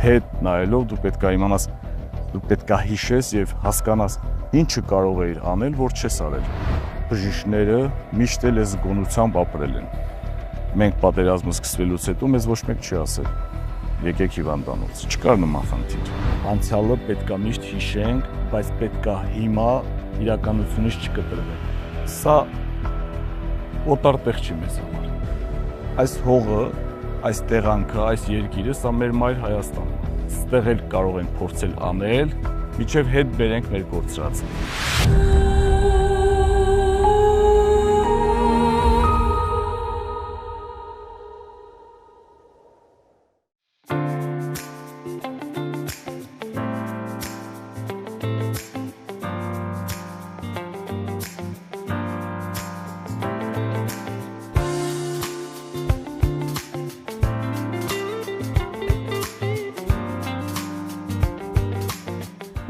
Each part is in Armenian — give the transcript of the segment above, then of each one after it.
հետ նայելով դու պետք է իմանաս, դու պետք է հիշես եւ հասկանաս ինչը կարող էիր անել, որ չես արել։ Բժիշկները միշտ էլ այս զգոնությամբ ապրել են։ Մենք պատերազմը սկսվելուց հետո մեզ ոչ մեկ չի ասել եկեք հիվանդանոց, չկար նման խնդիր։ Անցյալը պետք է միշտ հիշենք, բայց պետք է հիմա իրականությունից չկտրվենք։ Սա օտար տեղ չի մեզ համար։ Այս հողը, այս տեղանքը, այս երկիրը, սա մեր մայր Հայաստանն է։ Ստեղ էլ կարող ենք փորձել անել, մինչև հետ բերենք մեր գործածը։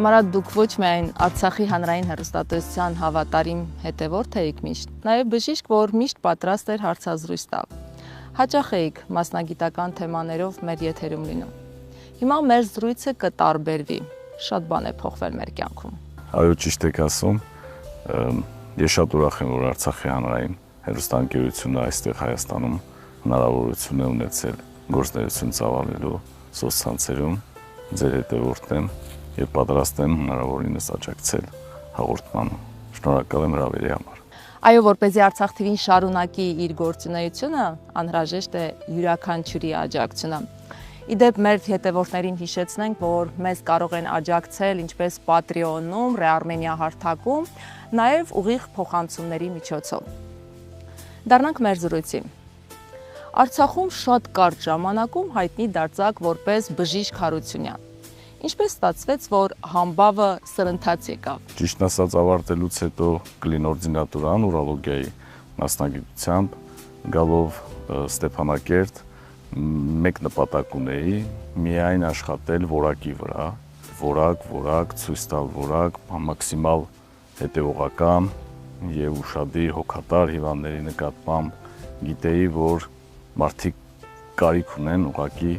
Մարատ դուք ոչ միայն Արցախի հանրային հեռուստատեսության հավատարիմ հետևորդ էիք միշտ, նաև բժիշկ, որ միշտ պատրաստ էր հարցազրույց տալ։ Հաճախ էիք մասնագիտական թեմաներով մեր եթերում լինում։ Հիմա մեր զրույցը կտարբերվի, շատ բան է փոխվել մեր կյանքում։ Այո, ճիշտ եք ասում, ես շատ ուրախ եմ, որ Արցախի հանրային հեռուստաընկերությունը այստեղ Հայաստանում հնարավորություն է ունեցել գործունեություն ծավալելու սոցցանցերում, ձեր հետևորդն եմ եւ պատրաստ եմ հնարավորինս աջակցել հաղորդմանը։ Շնորհակալ եմ հրավերի համար։ Այո, որպեսզի Արցախ TV-ն շարունակի իր գործունեությունը, անհրաժեշտ է յուրաքանչյուրի աջակցությունը։ Իդեպ մեր հետևորդներին հիշեցնենք, որ մեզ կարող են աջակցել ինչպես Patreon-ում, Re-Armenia հարթակում, նաև ուղիղ փոխանցումների միջոցով։ Դառնանք մեր զրույցին։ Արցախում շատ կարճ ժամանակում հայտնի դարձաք որպես բժիշկ Հարությունյան։ Ինչպես ստացվեց, որ համբավը սրընթաց եկավ։ Ճիշտն ասած, ավարտելուց հետո կլինորդինատուրան ուրոլոգիայի մասնագիտությամբ գալով Ստեփանակերտ մեկ նպատակ ունեի՝ միայն աշխատել որակի վրա, որակ, ցույց տալ որակ, մաքսիմալ հետևողական եւ ուշադիր հոգատար հիվանդների նկատմամբ գիտեի, որ մարդիկ կարիք ունեն ուղղակի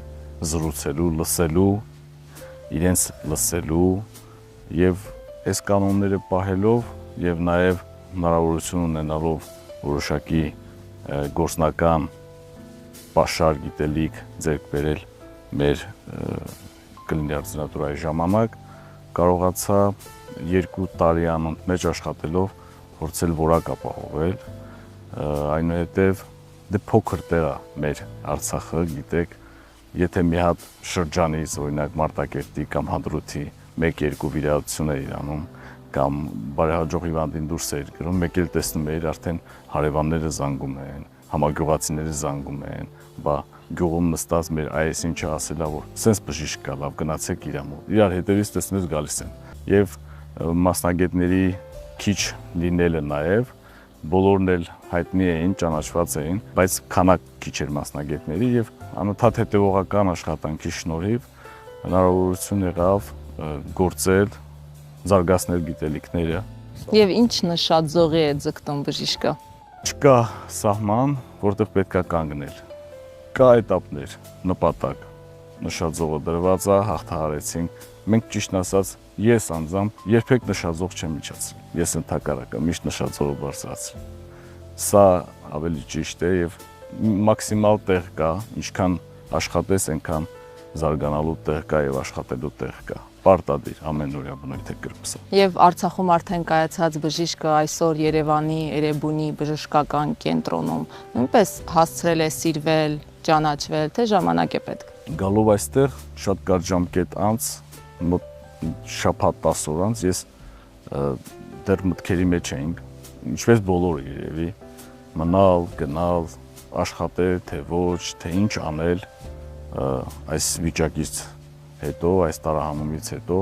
զրուցելու, լսելու, իրենց լսելու եւ այս կանոնները պահելով եւ նաեւ հնարավորություն ունենալով որոշակի գործնական պաշար գիտելիք ձեռք բերել մեր կլինիկայի ժամանակ կարողացա 2 տարի անընդմեջ աշխատելով փորձել որակ ապահովել, այնուհետև դե փոքր տեղ է մեր Արցախը, գիտեք, եթե մի հատ շրջանից, օրինակ Մարտակերտի կամ Հադրութի 1-2 վիրահատություն է իրանում, կամ բարեհաջող հիվանդին դուրս է գրում, մեկ էլ տեսնում էիր արդեն հարևանները զանգում են, համագյուղացիները զանգում են, բա գյուղում նստած մեր այս ինչը ասելա, որ սենց բժիշկ կա, լավ գնացեք իր մոտ, իրար հետևից տեսնես գալիս են։ Եվ մասնագետների քիչ լինելը նաև բոլորն էլ հայտնի էին, ճանաչված էին, բայց քանակ քիչ էր մասնագետների եւ անընդհատ հետևողական աշխատանքի շնորհիվ հնարավորություն եղավ գործել, զարգացնել գիտելիքները։ Եվ ինչ նշաձողի է ձգտում բժիշկը։ Չկա սահման, որտեղ պետք է կանգնել։ Կա էտապներ, նպատակ, նշաձողը դրված է, հաղթահարեցինք։ Մենք ճիշտն ասած, ես անձամբ երբեք նշաձող չեմ իջացել։ Ես ընդհակառակը միշտ նշաձողը բարձրացրել։ Սա ավելի ճիշտ է եւ մաքսիմալ տեղ կա, ինչքան աշխատես, այնքան զարգանալու տեղ կա եւ աշխատելու տեղ կա։ Պարտադիր ամենօրյա բնույթ է կրպսը։ Եվ Արցախում արդեն կայացած բժիշկը այսօր Երևանի Էրեբունի բժշկական կենտրոնում նույնպես հասցրել է սիրվել, ճանաչվել, թե ժամանակ է պետք։ Գալով այստեղ շատ կարճ ժամկետ անց, մոտ շաբաթ 10 օր անց ես դեռ մտքերի մեջ էինք, ինչպես բոլորը երևի, մնալ, գնալ, աշխատել, թե ոչ, թե ինչ անել այս վիճակից հետո, այս տարահանումից հետո,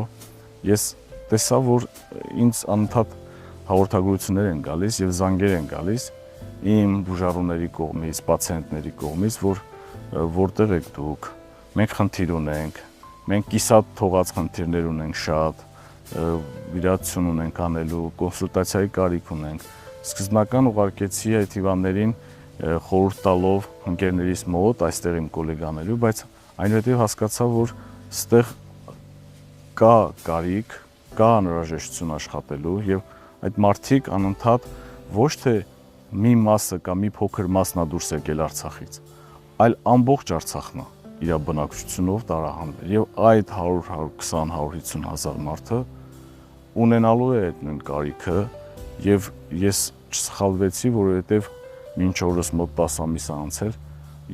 ես տեսա, որ ինձ անընդհատ հաղորդագրություններ են գալիս եւ զանգեր են գալիս իմ բուժառուների կողմից, պացիենտների կողմից, որ որտեղ եք դուք, մենք խնդիր ունենք, մենք կիսատ թողած խնդիրներ ունենք շատ, վիրահատություն ունենք անելու, կոնսուլտացիայի կարիք ունենք։ Սկզբնական ուղարկեցի այդ հիվանդներին խորհուրդ տալով ընկերներիս մոտ, այստեղ իմ գոլեգաներու, բայց այնուհետև հասկացա, որ ստեղ կա կարիք, կա անհրաժեշտություն աշխատելու եւ այդ մարդիկ անընդհատ ոչ թե մի մասը կամ մի փոքր մասնա դուրս եկել Արցախից, այլ ամբողջ Արցախն է իր բնակչությունով տարահանվել եւ այդ 100-120-150 հազար մարդը ունենալու է այդ նույն կարիքը եւ ես չսխալվեցի, որովհետեւ մինչ օրս մոտ 10 ամիս է անցել,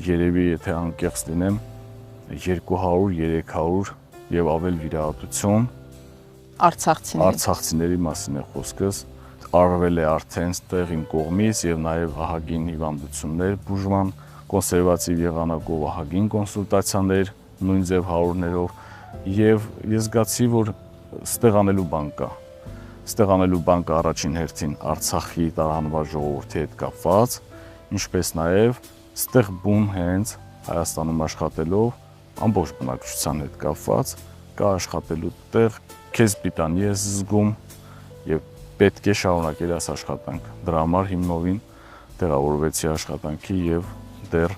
երևի եթե անկեղծ լինեմ 200-300 եւ ավել վիրահատություն արցախցիների մասին է խոսքս, արվել է արդեն ստեղ իմ կողմից եւ նաեւ ահագին հիվանդություններ, բուժման կոնսերվատիվ եղանակով ահագին կոնսուլտացիաներ, նույն ձև հարուրներով եւ ես զգացի, որ ստեղ անելու բան կա։ Ստեղ անելու բան կա առաջին հերթին Արցախի տարանված ժողովրդի հետ կապված, ինչպես նաեւ ստեղ բուն հենց Հայաստանում աշխատելով ամբողջ բնակչության հետ կապված կա աշխատելու տեղ, քեզ պիտանի ես զգում եւ պետք է շարունակել այս աշխատանքը։ Դրա համար հիմնովին տեղավորվեցի աշխատանքի եւ դեռ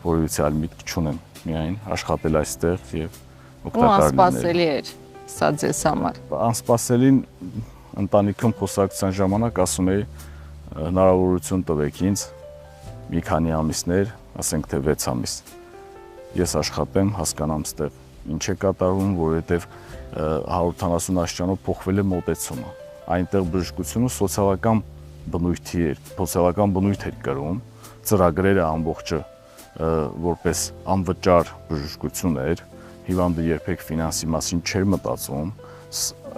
որևիցե այլ միտք չունեմ, միայն աշխատել այստեղ եւ օգտակար լինել։ Անսպասելի էր սա ձեզ համար։ Անսպասելին ընտանիքում խոսակցության ժամանակ ասում էի հնարավորություն տվեք ինձ մի քանի ամիսներ, ասենք թե 6 ամիս։ Ես աշխատեմ, հասկանամ ստեղ ինչ է կատարվում, որովհետեւ 170 աստիճանով փոխվել է մոտեցումը։ Այնտեղ բժշկությունը սոցիալական բնույթ էր կրում, ծրագրերը ամբողջը որպես անվճար բժշկություն էր, հիվանդը երբեք ֆինանսի մասին չէր մտածում,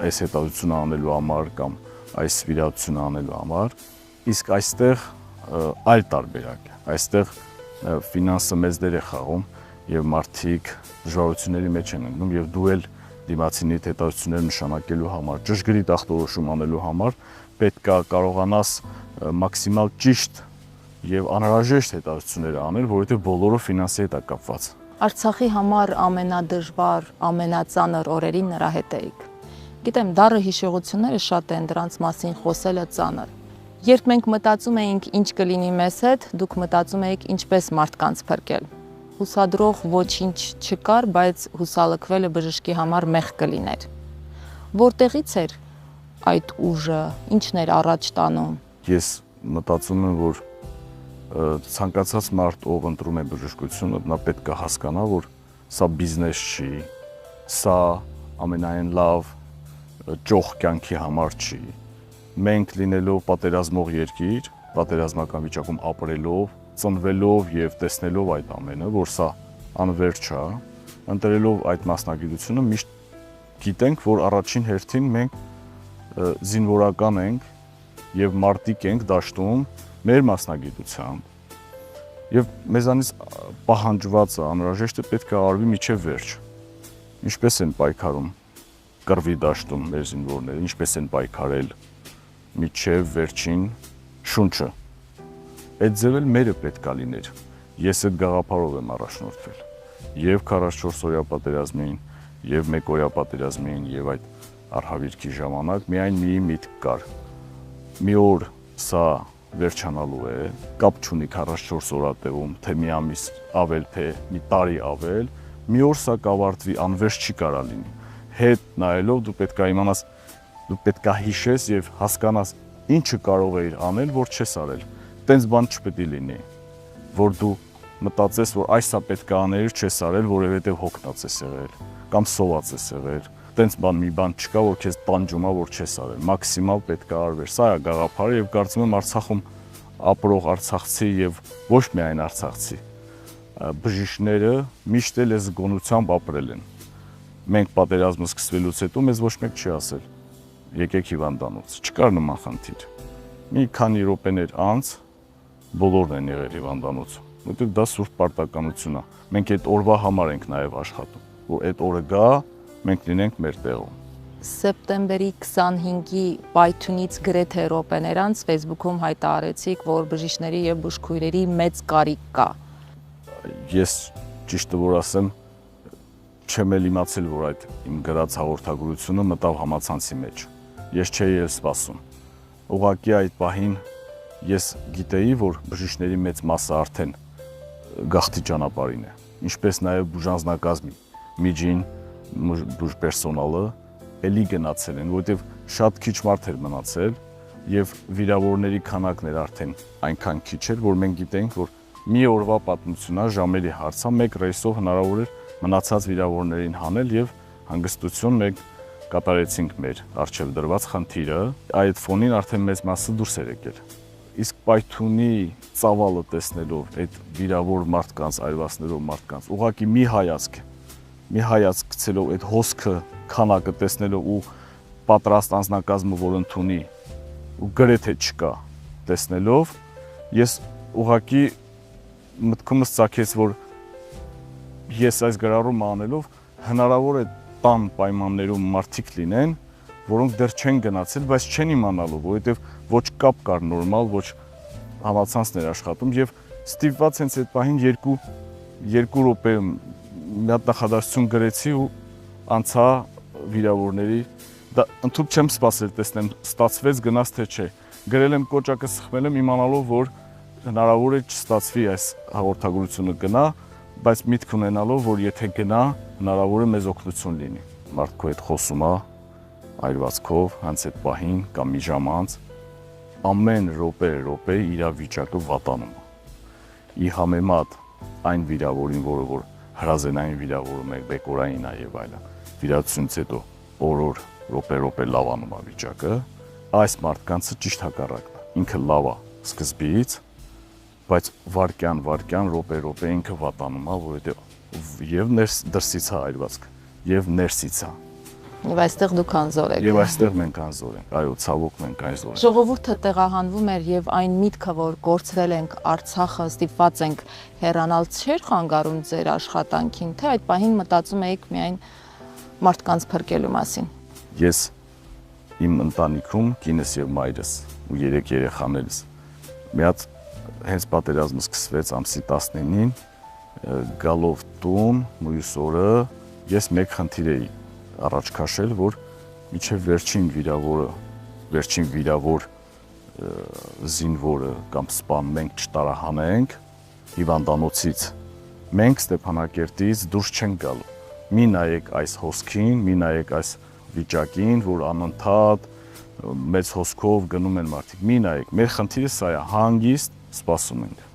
այս հետազոտությունը անելու համար կամ այս վիրահատությունը անելու համար, իսկ այստեղ այլ տարբերակ է, այստեղ ֆինանսը մեծ դեր է խաղում եւ մարդիկ դժվարությունների մեջ են ընկնում եւ դու էլ դիմացինի հետազոտություններ նշանակելու համար, ճշգրիտ ախտորոշում անելու համար պետք է կարողանաս մաքսիմալ ճիշտ եւ անհրաժեշտ հետազոտություններ անել, որովհետեւ բոլորը ֆինանսի հետ է կապված։ Արցախի համար ամենադժվար, ամենածանր օրերին նրա հետ էիք։ Գիտեմ, դառը հիշողությունները շատ են, դրանց մասին խոսելը ծանր։ Երբ մենք մտածում էինք ինչ կլինի մեզ հետ, դուք մտածում էիք ինչպես մարդկանց փրկել։ Հուսադրող ոչինչ չկար, բայց հուսալքվելը բժշկի համար մեղք կլիներ։ Որտեղից էր այդ ուժը, ինչն էր առաջ տանում։ Ես մտածում եմ, որ ցանկացած մարդ, ով ընտրում է բժշկությունը, նա պետք է հասկանա, որ սա բիզնես չի, սա ամենայն լավ ճոխ կյանքի համար չի։ Մենք լինելով պատերազմող երկիր, պատերազմական վիճակում ապրելով, ծնվելով եւ տեսնելով այդ ամենը, որ սա անվերջ է, ընտրելով այդ մասնագիտությունը, միշտ գիտենք, որ առաջին հերթին մենք զինվորական ենք եւ մարտիկ ենք դաշտում մեր մասնագիտությամբ եւ մեզանից պահանջվածը անհրաժեշտը պետք է արվի միջև վերջ։ Ինչպես են պայքարում կռվի դաշտում մեր զինվորները, ինչպես են պայքարել միջև վերջին շունչը։ Այդ ձևել մերը պետք է լիներ։ Ես այդ գաղափարով եմ առաջնորդվել։ Եվ 44 օրյա պատերազմին, եւ 1 օրյա պատերազմին, եւ այդ արհավիրքի ժամանակ միայն մի միտք կար։ Մի օր սա վերջանալու է, կապ չունի 44 օրատեղում, թե մի ամիս ավել, թե մի տարի ավել, մի օր սա կավարտվի, անվերջ չի կարա լինի։ Հետ նայելով դու պետք է իմանաս, դու պետք է հիշես եւ հասկանաս ինչը կարող էիր անել, որ չես արել։ Տենց բան չպետք է լինի, որ դու մտածես, որ այսա պետք է անել, չես արել, որովհետեւ հոգնած ես եղել կամ սոված ես եղել։ Տենց մի բան չկա, որ քեզ տանջում է, որ չես արել։ Մաքսիմալ պետք է արվեր։ Սա է գաղափարը եւ կարծում եմ Արցախում ապրող արցախցի եւ ոչ միայն արցախցի բժիշկները միշտ էլ այս գոնությամբ ապրել են։ Մենք պատերազմը սկսվելուց հետո մեզ ոչ մեկ չի ասել եկեք հիվանդանոց։ Չկար նման խնդիր։ Մի քանի րոպեներ անց բոլորն են եղել հիվանդանոց, որտեղ դա սուրբ պարտականություն է։ Մենք այդ օրվա համար ենք նաեւ աշխատում, որ այդ օրը գա, մենք լինենք մեր տեղում։ Սեպտեմբերի 25-ի պայթյունից գրեթե րոպեներ անց Facebook-ում հայտարարեցիք, որ բժիշկների եւ բուժքույրերի մեծ կարիք կա։ Ես ճիշտը որ ասեմ, չեմ էլ իմացել, որ այդ իմ գրած հաղորդագրությունը մտավ համացանցի մեջ։ Ես չէի էլ սպասում։ Ուղղակի այդ պահին ես գիտեի, որ բժիշկների մեծ մասը արդեն գաղթի ճանապարհին է, ինչպես նաեւ բուժանձնակազմի միջին պերսոնալը էլի գնացել են, որովհետև շատ քիչ մարդ էր մնացել եւ վիրավորների քանակն էր արդեն այնքան քիչ էր, որ մենք գիտենք, որ մի օրվա պատմությունա ժամերի հարցա մեկ ռեյսով հնարավոր էր մնացած վիրավորներին հանել եւ հանգստություն մենք կատարեցինք մեր արժեվ դրված խնդիրը, այդ ֆոնին արդեն մեծ մասը դուրս էր եկել։ Իսկ պայթունի ծավալը տեսնելով, այդ վիրավոր մարդկանց, այրվածներով մարդկանց, ուղղակի մի հայացք գցելով այդ հոսքը, քանակը տեսնելով ու պատրաստ անձնակազմը, որ ընդունի ու գրեթե չկա տեսնելով, ես ուղղակի մտքումս ծագեց, որ ես այս գրառումը անելով հնարավոր է տան պայմաններում մարդիկ լինեն, որոնք դեռ չեն գնացել, բայց չեն իմանալու, որովհետև ոչ կապ կար նորմալ, ոչ համացանցներ աշխատում եւ ստիպված հենց այդ պահին երկու րոպե մի հատ նախադասություն գրեցի ու անցա վիրավորների, դա ընդհանուր չեմ սպասել տեսնեմ, ստացվեց գնաց թե չէ։ Գրել եմ կոճակը սխմել եմ իմանալով, որ հնարավոր է չստացվի այս հաղորդագրությունը գնա, բայց միտք ունենալով, որ եթե գնա, հնարավոր է մեզ օգնություն լինի։ Մարդու հետ խոսում է այրվածքով, հենց այդ պահին կամ մի ժամ անց ամեն րոպե իր վիճակը վատանում է։ Ի համեմատ այն վիրավորին, որը հրազենային վիրավորում է, բեկորային է եւ այլն, վիրահատությունից հետո օր րոպե լավանում է վիճակը, այս մարդկանցը ճիշտ հակառակն է։ Ինքը լավ է սկզբից, բայց վարկյան, րոպե ինքը վատանում է, որովհետեւ եւ դրսից է այրվածքը, եւ ներսից է։ Եվ այստեղ դուք անզոր եք։ Եվ այստեղ մենք անզոր ենք, այո, ցավոք մենք անզոր ենք։ Ժողովուրդը տեղահանվում էր եւ այն միտքը, որ կորցրել ենք Արցախը, ստիպված ենք հեռանալ, չէր խանգարում ձեր աշխատանքին, թե այդ պահին մտածում եք միայն մարդկանց փրկելու մասին։ Ես իմ ընտանիքում կինս եւ մայրս ու 3 երեխաներս մի հատ հենց պատերազմը սկսվեց ամսի 19-ին, գալով տուն, մյուս օրը ես մեկ խնդիր էի առաջ քաշել, որ միջև վերջին վիրավոր զինվորը կամ սպան մենք չտարահանենք հիվանդանոցից, մենք Ստեփանակերտից դուրս չենք գալու։ Մի նայեք այս հոսքին, մի նայեք այս վիճակին, որ անընդհատ մեծ հոսքով գնում են մարդիկ։ Մի նայեք, մեր խնդիրը սա է, հանգիստ սպասում ենք։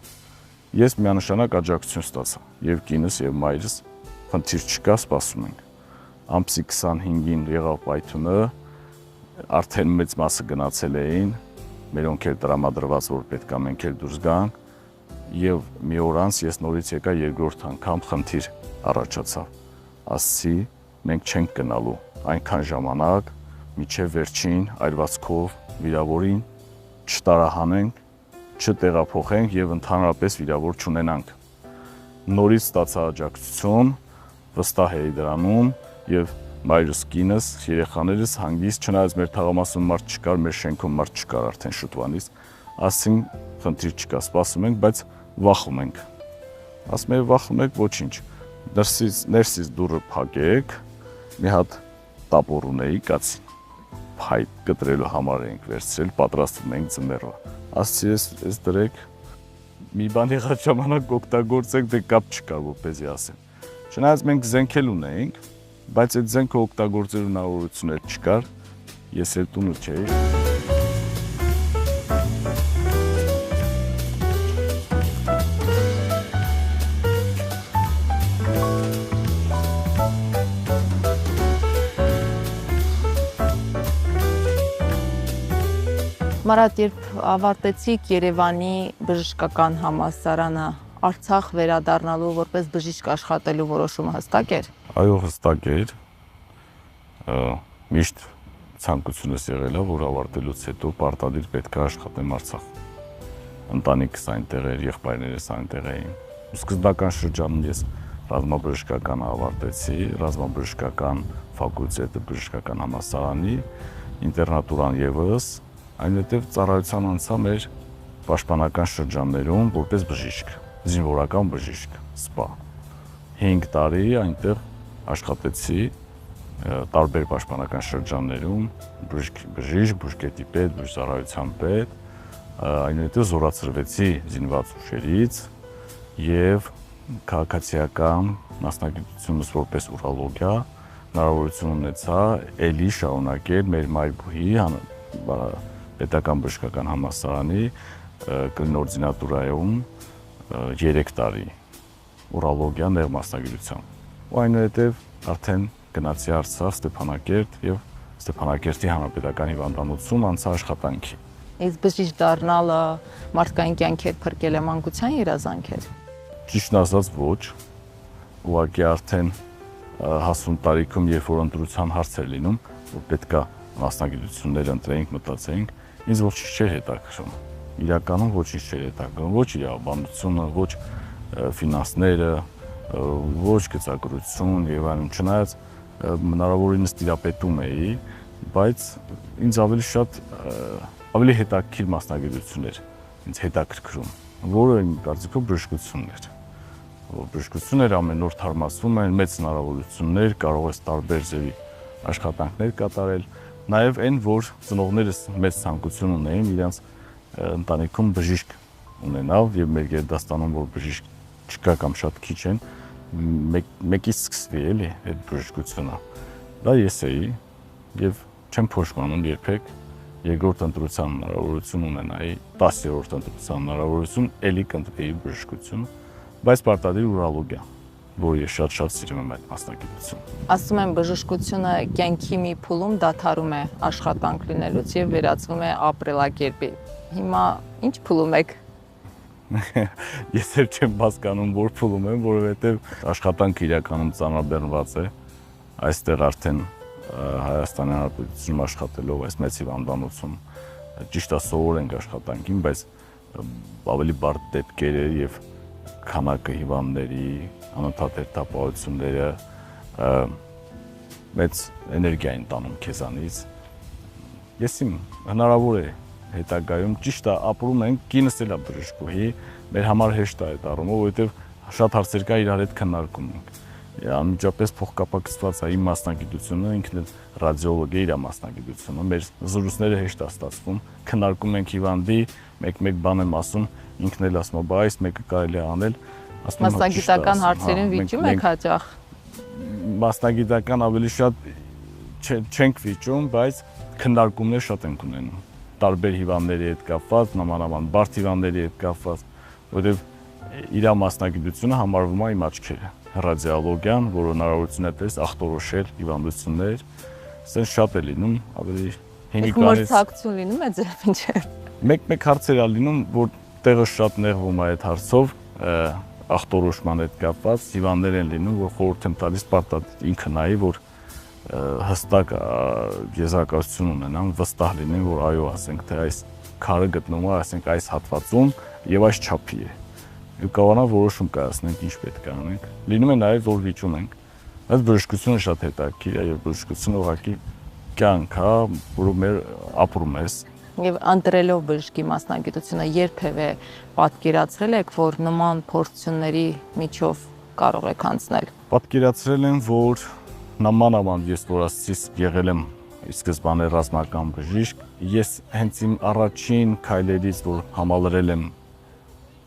Ես միանշանակ աջակցություն ստացա, եւ կինս եւ մայրս, խնդիր չկա, սպասում ենք։ Ամսի 25-ին եղավ պայթյունը, արդեն մեծ մասը գնացել էին, մերոնք էլ տրամադրված, որ պետք է մենք էլ դուրս գանք, եւ մի օր անց ես նորից եկա երկրորդ անգամ խնդիր առաջացավ։ Ասացի, մենք չենք գնալու այնքան ժամանակ, մինչև վերջին այրվածքով վիրավորին չտարահանենք, չտեղափոխենք եւ ընդհանրապես վիրավոր չունենանք։ Նորից ստացա աջակցություն, վստահ էի դրանում եւ մայրս, կինս, երեխաներս հանգիստ, չնայած մեր թաղամասում մարդ չկար, մեր շենքում մարդ չկար արդեն շուտվանից, ասին խնդիր չկա, սպասում ենք, բայց վախում ենք։ Ասում եմ, վախում եք, ոչինչ։ Ներսից դուռը փակեք, մի հատ տապոր ունեի, կացի փայտ կտրելու համար ենք վերցրել, պատրաստվում ենք ձմեռվա։ Ասացի, ես դրեք, մի բան եղած ժամանակ օգտագործեք, դե կապ չկար, որպեսզի ասեմ։ Չնայած մենք զենքել ունեինք, բայց այդ զենքը օգտագործելու հնարավորություն չկար, ես էլ տունը չէի։ Մարատ, երբ ավարտեցիք Երևանի բժշկական համալսարանը, Արցախ վերադառնալու որպես բժիշկ աշխատելու որոշումը հստակ էր։ Այո, հստակ էր։ Միշտ ցանկությունս եղել է, որ ավարտելուց հետո պարտադիր պետք է աշխատեմ Արցախ։ Ընտանիքս այնտեղ էր, եղբայրներս այնտեղ էին։ Սկզբնական շրջանում ես ռազմաբժշկականը ավարտեցի, ռազմաբժշկական ֆակուլտետը բժշկական համալսարանի, ինտերնատուրան եւս, այնուհետև ծառայության անցա մեր պաշտպանական շրջաններում որպես բժիշկ, զինվորական բժիշկ, սպա։ 5 տարի այնտեղ աշխատեցի տարբեր պաշտպանական շրջաններում, բժիշկ, բուժկետի պետ, բուժծառայության պետ, այնուհետև զորացրվեցի զինված ուժերից եւ քաղաքացիական մասնագիտությունս որպես ուրոլոգիա հնարավորություն ունեցա էլի շարունակել մեր մայրբուհի պետական բժշկական համալսարանի կլինօրդինատուրայում 3 տարի ուրոլոգիա նեղմասնագիտությամբ։ Ու այնուհետև արդեն գնացի Արցախ, Ստեփանակերտ եւ Ստեփանակերտի հանրապետական հիվանդանոցում անցա աշխատանքի։ Իսկ բժիշկ դառնալը մարդկային կյանքեր փրկել է մանկության երազանքեր։ Ճիշտն ասած ոչ, ուղղակի արդեն հասուն տարիքում, երբ որ ընտրության հարց էր լինում, որ պետքա մասնագիտություններ ընտրեինք, մտածեինք, ինձ ոչինչ չէր հետաքրքրում։ Իրականում ոչինչ չէր հետաքրքրում, ոչ իրավաբանությունը, ոչ ֆինանսները, ոչ գծագրություն եւ այլն, չնայած հնարավորինս տիրապետում էի, բայց ինձ ավելի հետաքրքիր մասնագիտություններ ինձ հետաքրքրում, որը իմ կարծիքով բժշկությունն էր։ Բժշկությունները ամեն օր թարմացվում են, մեծ հնարավորություններ, կարող ես տարբեր ձևի աշխատանքներ կատարել, նաև այն, որ ծնողներս մեծ ցանկություն ունեին իրենց ընտանիքում բժիշկ ունենալ եւ մեր գերդաստանում որ բժիշկ չկա կամ շատ քիչ են, մեկից սկսվի էլի այդ բժշկությունը։ Դա ես էի եւ չեմ փոշմանում երբեք երկրորդ ընտրության հնարավորություն ունենայի, 10-րդ ընտրության հնարավորություն էլի կընտրեի բժշկություն, բայց պարտադիր ուրոլոգիա, որ ես շատ սիրում եմ այդ մասնագիտությունը։ Ասում եմ բժշկությունը կյանքի մի փուլում դադարում է աշխատանք լինելուց եւ վերածվում է ապրելակերպի։ Հիմա ինչ փուլում եք։ Ես էլ չեմ հասկանում, որ փուլում եմ, որովհետեւ աշխատանքը իրականում ծանրաբեռնված է։ Այստեղ արդեն Հայաստանի Հանրապետությունում աշխատելով այս մեծ հիվանդանոցում ճիշտ է սովորենք աշխատանքին, բայց ավելի բարդ դեպքերը եւ քանակը հիվանդների, անընդհատ հետապահությունները մեծ էներգիա են տանում քեզանից։ Ես իմ հնարավոր է հետագայում ճիշտ է ապրում ենք, կինս էլ է բժշկուհի, մեր համար հեշտ է այդ առումով, որովհետեւ շատ հարցեր կա իրար հետ քննարկում ենք։ Անմիջապես փոխկապակցված է իմ մասնագիտությունը, ինքն էլ ռադիոլոգ է, իր մասնագիտությունը, մեր զրույցները հեշտ է ստացվում, քննարկում ենք հիվանդի, մեկ բան եմ ասում, ինքն էլ ասում է, բա այս մեկը կարելի է անել, ասում եմ մասնագիտական հարցերին վիճում եք հաճախ։ Մասնագիտական ավելի շատ չենք վիճում, բայց քննարկումներ շատ ենք ունենում, տարբեր հիվանդների հետ կապված, նամանավանդ բարդ հիվանդների հետ կապված, որովհետև իր մասնագիտությունը համարվում է իմ աչքերը։ Ռադիոլոգիան, որը հնարավորություն է տես ախտորոշել հիվանդություններ, սենց շատ է լինում, ավելի հիմիկանից։ Մրցակցություն լինում է ձեր ինչ։ Մեկ հարցեր է լինում, որ տեղը շատ նեղվում է այդ հարցով, ախտորոշման հետ կապված, հիվանդներ են լինում, որ խորհուրդ եմ տալիս պարտադիր ինքը նայի, որ հստակ եզրակացություն ունենան, վստահ լինեն, որ այո, ասենք թե այս քարը գտնվում է, ասենք այս հատվածում եւ այս չափի է։ Ու կարողանա որոշում կայացնենք ինչ պետք է անենք։ Լինում է նաև որ վիճում ենք։ Բայց բժշկությունը շատ հետաքրքիր է եւ բժշկությունը ուղղակի կյանք է, որը մեր ապրում է։ Եվ ընտրելով բժշկի մասնագիտությունը երբևէ պատկերացրել եք, որ նման փորձությունների միջով կարող եք անցնել։ Պատկերացրել եմ, որ նամանավանդ ես որ ասեցի եղել եմ ի սկզբանե ռազմական բժիշկ, ես հենց իմ առաջին քայլերից որ համալրել եմ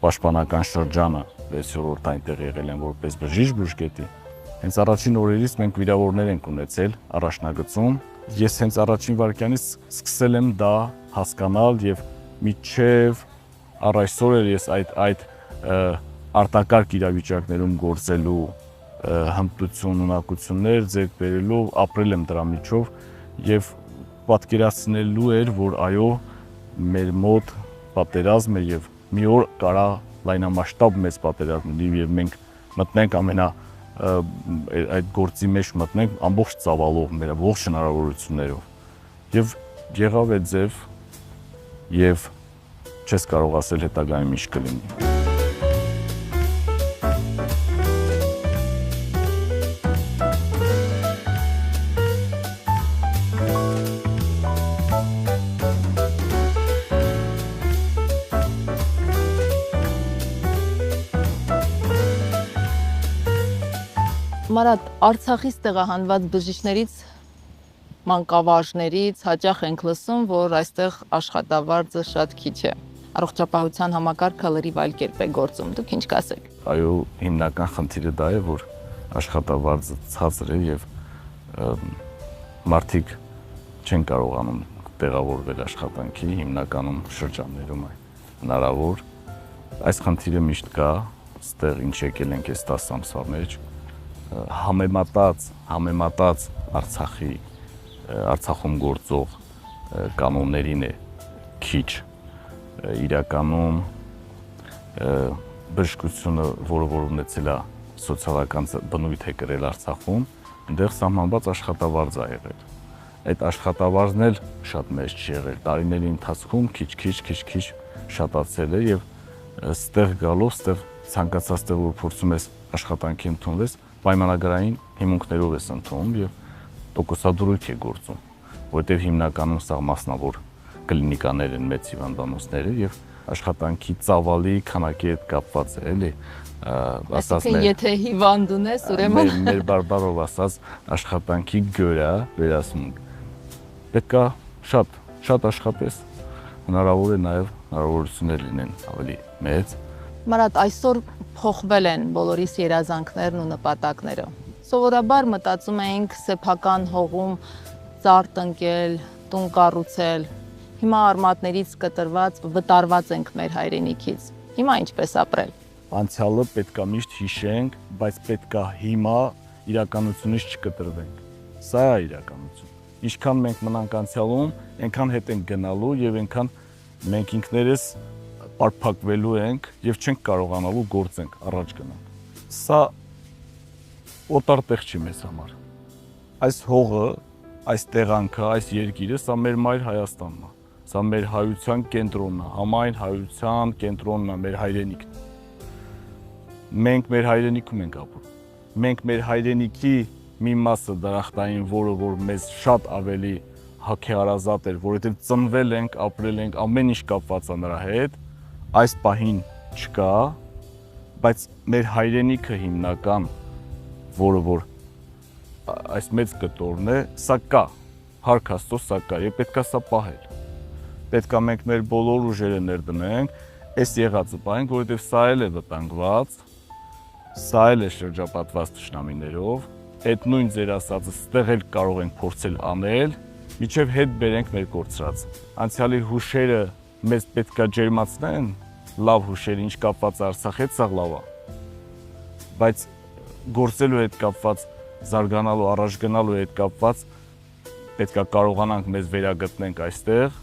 պաշտպանական շրջանը 6-րդ այնտեղ եղել եմ որպես բժիշկ բուժկետի։ Հենց առաջին օրերից մենք վիրավորներ ենք ունեցել առաջնագծում։ Ես հենց առաջին վայրկյանից սկսել եմ դա հասկանալ եւ միջև առ այսօր էլ ես այդ արտակարգ իրավիճակներում գործելու հմտություն, ունակություններ ձեռք բերելով ապրել եմ դրա միջով եւ պատկերացնելու էր, որ այո, մեր մոտ պատերազմ է եւ մի օր կարա լայնամասշտաբ մեծ պատերազմ լինի եւ մենք մտնենք այդ գործի մեջ մտնենք ամբողջ ծավալով, մեր ողջ հնարավորություններով եւ եղավ է ձև եւ չես կարող ասել հետագայում ինչ կլինի։ Մարատ, Արցախից տեղահանված բժիշկներից, մանկավարժներից հաճախ ենք լսում, որ այստեղ աշխատավարձը շատ քիչ է։ Առողջապահության համակարգը լրիվ այլ կերպ է գործում։ Դուք ինչ կասեք։ Այո, հիմնական խնդիրը դա է, որ աշխատավարձը ցածր է եւ մարդիկ չեն կարողանում տեղավորվել աշխատանքի, հիմնականում շրջաններում է հնարավոր։ Այս խնդիրը միշտ կա, ստեղ ինչ եկել ենք այս 10 ամսվա մեջ, համեմատած Արցախում գործող կանոններին է քիչ, իրականում բժշկությունը, որը ունեցել է սոցիալական բնույթ է կրել Արցախում, այնտեղ սահմանված աշխատավարձ է եղել։ Այդ աշխատավարձն էլ շատ մեծ չի եղել, տարիների ընթացքում քիչ շատացել է եւ ստեղ գալով, ստեղ ցանկացած տեղ որ փորձում ես աշխատանքի ընդունվես, պայմանագրային հիմունքներով ես ընդունում եւ տոկոսադրույթ է գործում, որտեղ հիմնականում սա մասնավոր կլինիկաներ են, մեծ հիվանդանոցները եւ աշխատանքի ծավալի քանակի հետ կապված է, էլի։ Այսինքն եթե հիվանդ ունես, ուրեմն մեր բարբարով ասած աշխատանքի գորա վերացմունք։ Պետք է շատ աշխատես, հնարավոր է նաեւ հնարավորություններ լինեն ավելի մեծ։ Մարատ, այսօր փոխվել են բոլորիս երազանքներն ու նպատակները։ Սովորաբար մտածում էինք սեփական հողում ծառ տնկել, տուն կառուցել։ Հիմա արմատներից կտրված, վտարված ենք մեր հայրենիքից։ Հիմա ինչպես ապրել։ Անցյալը պետք է միշտ հիշենք, բայց պետք է հիմա իրականությունից չկտրվենք։ Սա է իրականություն։ Ինչքան մենք մնանք անցյալում, այնքան հետ ենք գնալու եւ այնքան մենք ինքներս պարփակվելու ենք եւ չենք կարողանալու գործենք, առաջ գնանք։ Սա օտար տեղ չի մեզ համար։ Այս հողը, այս տեղանքը, այս երկիրը, սա մեր մայր Հայաստանն է։ Սա մեր հայության կենտրոնն է, համայն հայության կենտրոնն է, մեր հայրենիքն։ Մենք մեր հայրենիքում ենք ապրում։ Մենք մեր հայրենիքի մի մասը դրախտային, որը որ մեզ շատ ավելի հոգեհարազատ էր, որովհետև ծնվել ենք, ապրել ենք, ամեն ինչ կապված է նրա հետ, այս պահին չկա, բայց մեր հայրենիքը հիմնական, որը որ այս մեծ կտորն է, սա կա, հարկ Աստծո սա կա, եւ պետք է սա պահել։ Պետք է մենք մեր բոլոր ուժերը ներդնենք, այս եղածը պահենք, որովհետև սա էլ է վտանգված, սա էլ է շրջապատված թշնամիներով, այդ նույն ձեր ասածը ստեղ էլ կարող ենք փորձել անել, միջև հետ բերենք մեր կորցրած։ Անցյալի հուշերը մեզ պետք է ջերմացնեն, լավ հուշեր, ինչ կապված Արցախի հետ, սա լավ է։ Բայց գործելու հետ կապված, զարգանալու, առաջ գնալու հետ կապված պետք է կարողանանք մեզ վերագտնենք այստեղ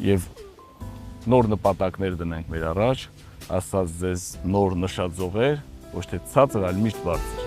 եւ նոր նպատակներ դնենք մեր առաջ, ասած ձեզ նոր նշաձողեր, ոչ թե ցածր, այլ միշտ բարձր։